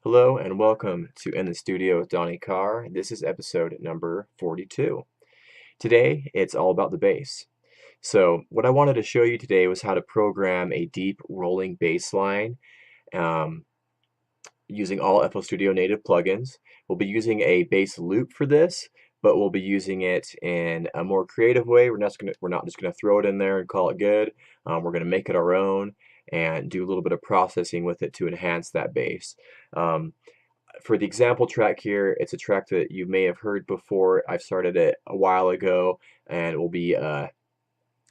Hello and welcome to In the Studio with Donny Carr. This is episode number 42. Today it's all about the bass. So what I wanted to show you today was how to program a deep rolling bass line using all FL Studio native plugins. We'll be using a bass loop for this, but we'll be using it in a more creative way. We're not just gonna throw it in there and call it good. We're gonna make it our own and do a little bit of processing with it to enhance that bass. For the example track here, it's a track that you may have heard before. I've started it a while ago, and it will be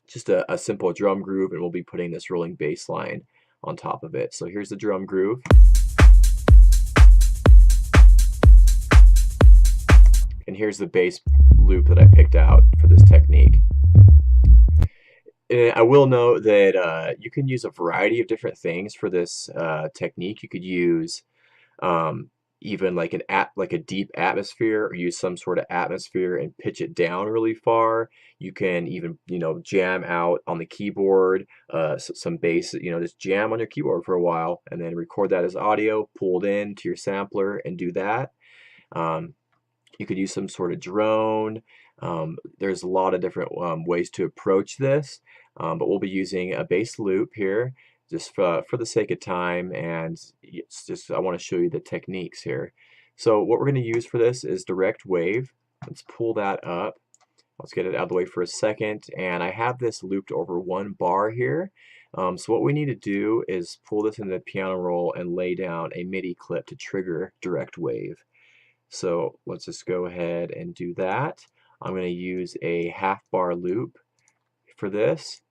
just a simple drum groove, and we'll be putting this rolling bass line on top of it. So here's the drum groove. And here's the bass loop that I picked out for this technique. And I will note that you can use a variety of different things for this technique. You could use even like a deep atmosphere, or use some sort of atmosphere and pitch it down really far. You can even jam out on the keyboard some bass, just jam on your keyboard for a while and then record that as audio, pulled in to your sampler and do that. You could use some sort of drone. There's a lot of different ways to approach this, but we'll be using a bass loop here just for the sake of time, and it's just I want to show you the techniques here. So what we're going to use for this is direct wave. Let's pull that up. Let's get it out of the way for a second, and I have this looped over one bar here. So what we need to do is pull this into the piano roll and lay down a MIDI clip to trigger direct wave. So let's just go ahead and do that. I'm going to use a half bar loop for this.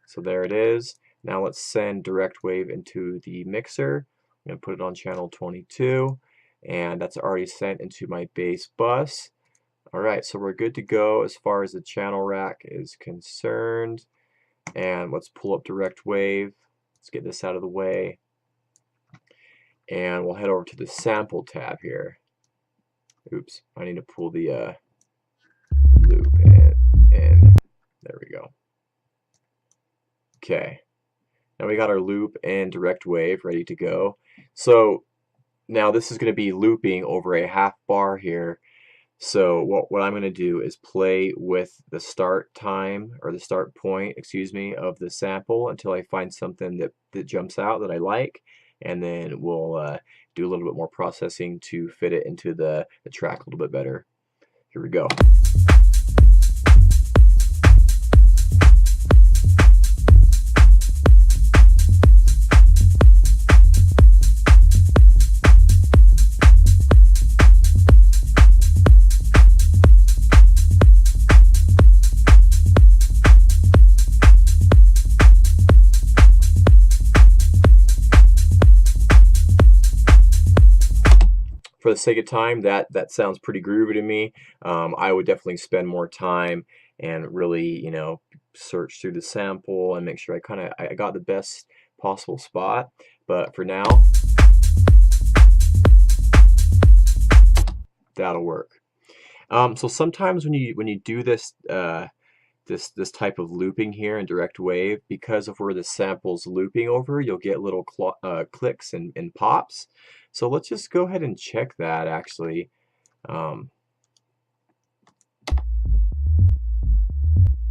So there it is. Now let's send direct wave into the mixer. I'm going to put it on channel 22, and that's already sent into my bass bus. Alright, so we're good to go as far as the channel rack is concerned. And let's pull up direct wave. Let's get this out of the way. And we'll head over to the sample tab here. Oops, I need to pull the loop in. There we go. Okay, now we got our loop and direct wave ready to go. So now this is going to be looping over a half bar here. So what I'm going to do is play with the start time, or the start point, excuse me, of the sample until I find something that jumps out that I like, and then we'll do a little bit more processing to fit it into the track a little bit better. Here we go. For the sake of time, that sounds pretty groovy to me. I would definitely spend more time and really, search through the sample and make sure I got the best possible spot. But for now, that'll work. So sometimes when you do this this type of looping here in direct wave, because of where the sample's looping over, you'll get little clicks and pops. So let's just go ahead and check that actually.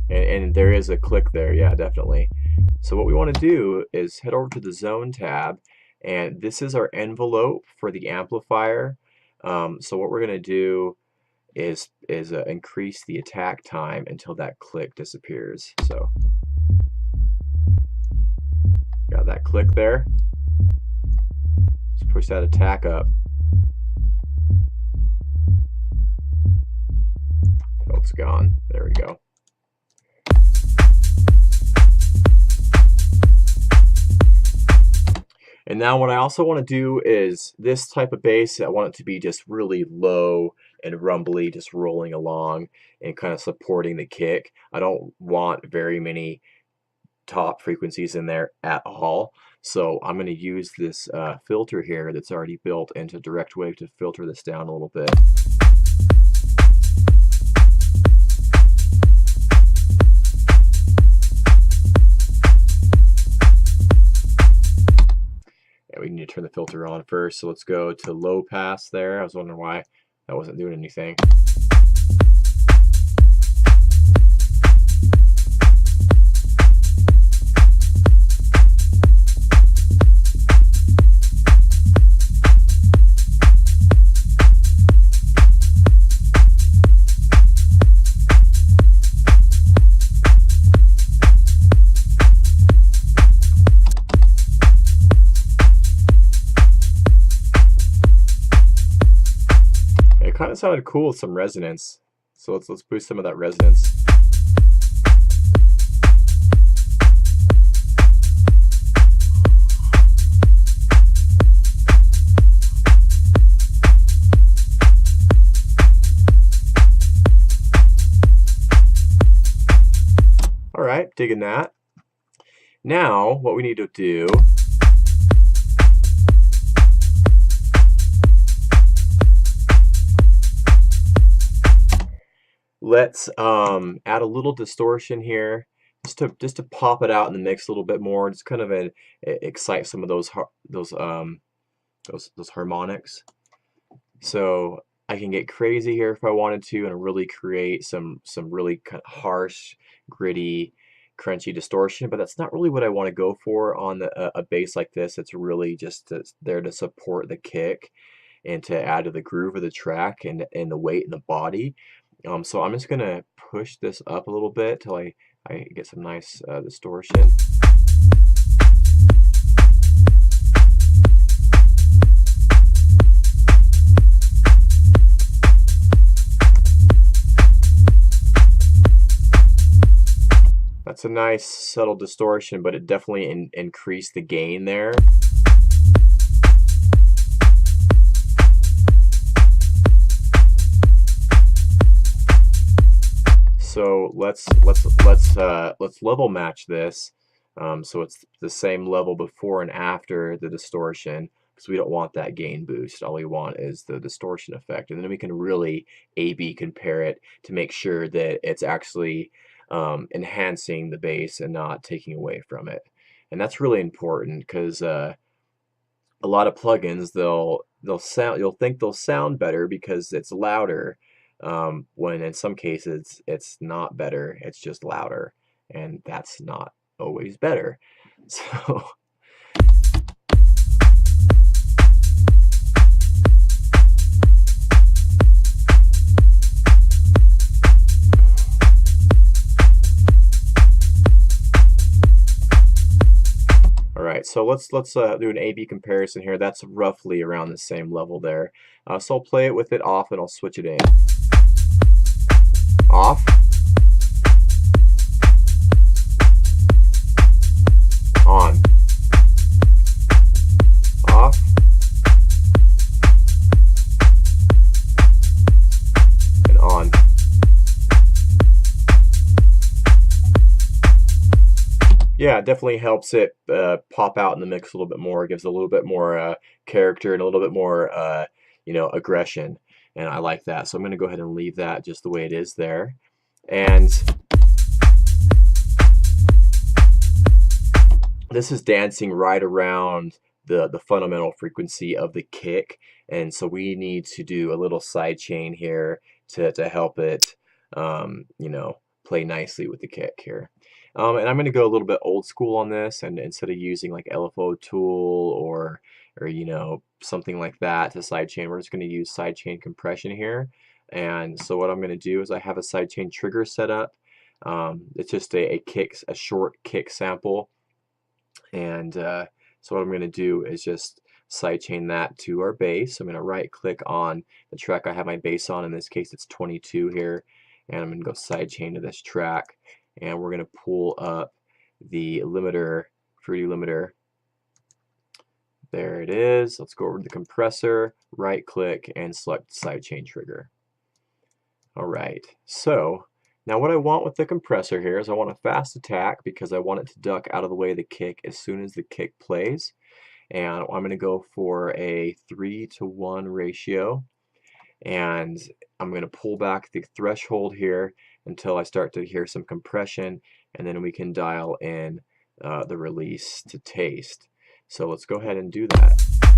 And there is a click there, yeah, definitely. So what we want to do is head over to the zone tab, and this is our envelope for the amplifier. So what we're going to do is increase the attack time until that click disappears. So got that click there. Let's push that attack up. Oh, it's gone. There we go. And now what I also want to do is this type of bass, I want it to be just really low and rumbly, just rolling along and kind of supporting the kick. I don't want very many top frequencies in there at all. So I'm going to use this filter here that's already built into direct wave to filter this down a little bit. And we need to to turn the filter on first. So let's go to low pass there. I was wondering why that wasn't doing anything. Kind of sounded cool with some resonance, so let's boost some of that resonance. All right, digging that. Now what we need to do let's add a little distortion here, just to pop it out in the mix a little bit more. Just kind of excite some of those harmonics. So I can get crazy here if I wanted to, and really create some really kind of harsh, gritty, crunchy distortion. But that's not really what I want to go for on a bass like this. It's really just there to support the kick and to add to the groove of the track and the weight in the body. So I'm just gonna push this up a little bit till I get some nice distortion. That's a nice subtle distortion, but it definitely increased the gain there. So let's level match this, so it's the same level before and after the distortion, because we don't want that gain boost. All we want is the distortion effect, and then we can really A/B compare it to make sure that it's actually enhancing the bass and not taking away from it. And that's really important, because a lot of plugins you'll think they'll sound better because it's louder. When in some cases it's not better, it's just louder, and that's not always better. So all right, so let's do an A/B comparison here. That's roughly around the same level there. So I'll play it with it off, and I'll switch it in. Off, on, off, and on. Yeah, it definitely helps it pop out in the mix a little bit more. It gives a little bit more character and a little bit more aggression. And I like that. So I'm going to go ahead and leave that just the way it is there. And this is dancing right around the fundamental frequency of the kick. And so we need to do a little sidechain here to help it, play nicely with the kick here. And I'm going to go a little bit old school on this, and instead of using like LFO tool or something like that to sidechain, we're just going to use sidechain compression here. And so what I'm going to do is I have a sidechain trigger set up. It's just a short kick sample, and so what I'm going to do is just sidechain that to our bass. I'm going to right click on the track I have my bass on. In this case it's 22 here, and I'm going to go sidechain to this track, and we're going to pull up the limiter, fruity limiter. There it is. Let's go over to the compressor, right click, and select sidechain trigger. All right, so now what I want with the compressor here is I want a fast attack, because I want it to duck out of the way of the kick as soon as the kick plays. And I'm going to go for a 3:1 ratio, and I'm going to pull back the threshold here until I start to hear some compression, and then we can dial in the release to taste. So let's go ahead and do that.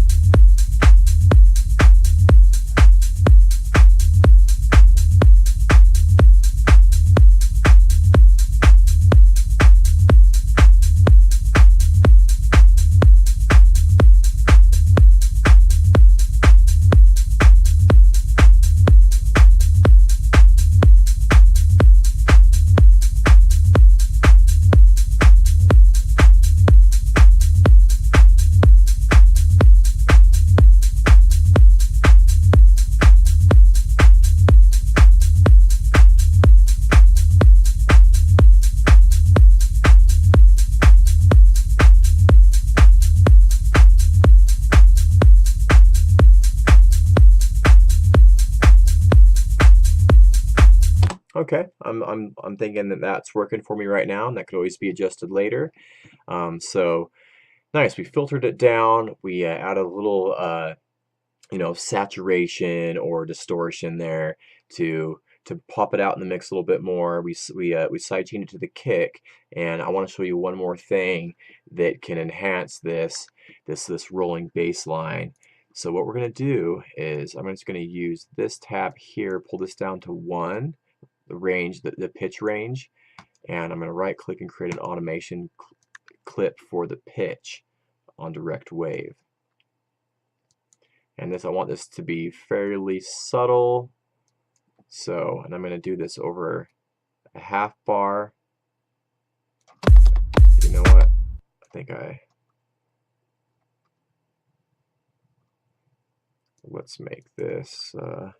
Okay, I'm thinking that that's working for me right now, and that could always be adjusted later. So nice. We filtered it down. We added a little saturation or distortion there to pop it out in the mix a little bit more. We sidechained it to the kick, and I want to show you one more thing that can enhance this rolling bass line. So what we're going to do is I'm just going to use this tab here, pull this down to 1, the range, the pitch range, and I'm going to right click and create an automation clip for the pitch on direct wave. And I want this to be fairly subtle. So, and I'm going to do this over a half bar. You know what? I think let's make this, I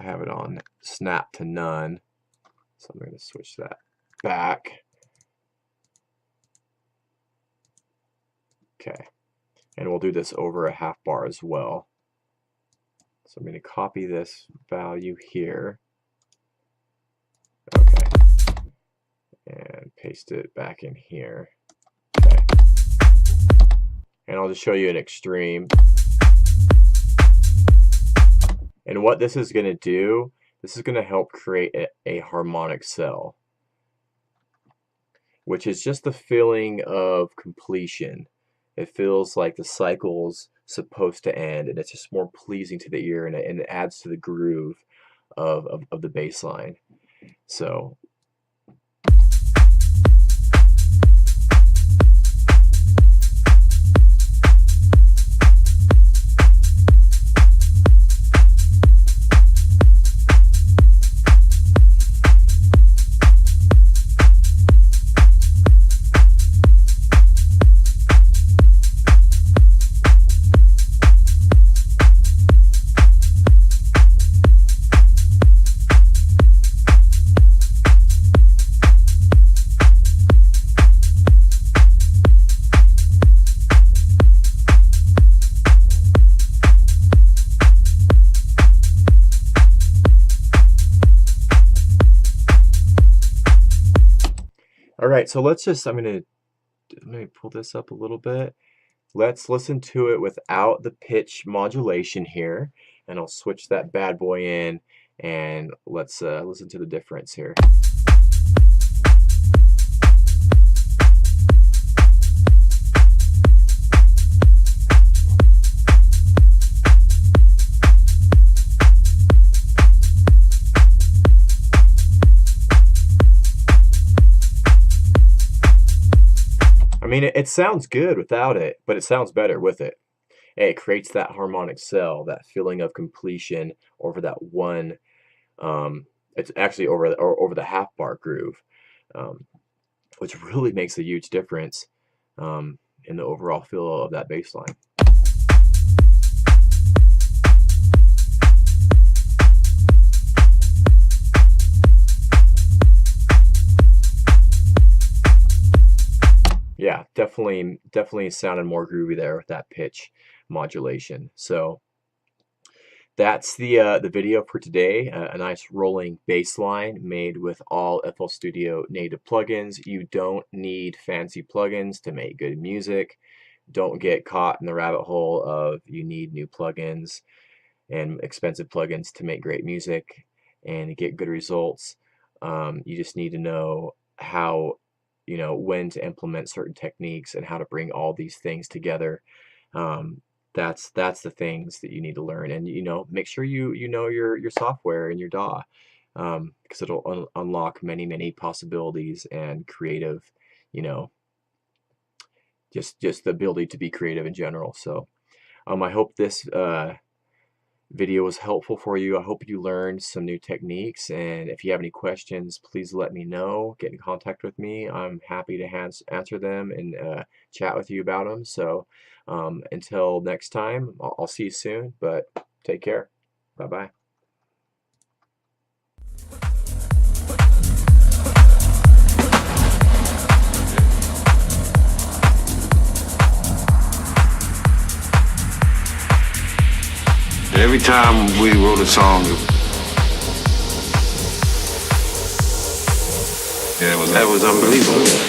have it on snap to none. So I'm going to switch that back. Okay. And we'll do this over a half bar as well. So I'm going to copy this value here. Okay. And paste it back in here. Okay. And I'll just show you an extreme. And what this is going to do, this is going to help create a harmonic cell, which is just the feeling of completion. It feels like the cycle's supposed to end, and it's just more pleasing to the ear, and it adds to the groove of the bass line. So all right, so let's just, I'm going to pull this up a little bit. Let's listen to it without the pitch modulation here, and I'll switch that bad boy in, and let's listen to the difference here. I mean, it sounds good without it, but it sounds better with it. It creates that harmonic cell, that feeling of completion over that one. It's actually over the half bar groove, which really makes a huge difference in the overall feel of that bass line. Yeah, definitely sounded more groovy there with that pitch modulation. So that's the video for today. A nice rolling bass line made with all FL Studio native plugins. You don't need fancy plugins to make good music. Don't get caught in the rabbit hole of you need new plugins and expensive plugins to make great music and get good results. You just need to know how, when to implement certain techniques and how to bring all these things together. That's the things that you need to learn, and make sure you know your software and your DAW, because it'll unlock many possibilities and creative, just the ability to be creative in general. So I hope this video was helpful for you. I hope you learned some new techniques, and if you have any questions, please let me know. Get in contact with me. I'm happy to answer them and chat with you about them. So until next time, I'll see you soon, but take care. Bye-bye. Every time we wrote a song, That was unbelievable.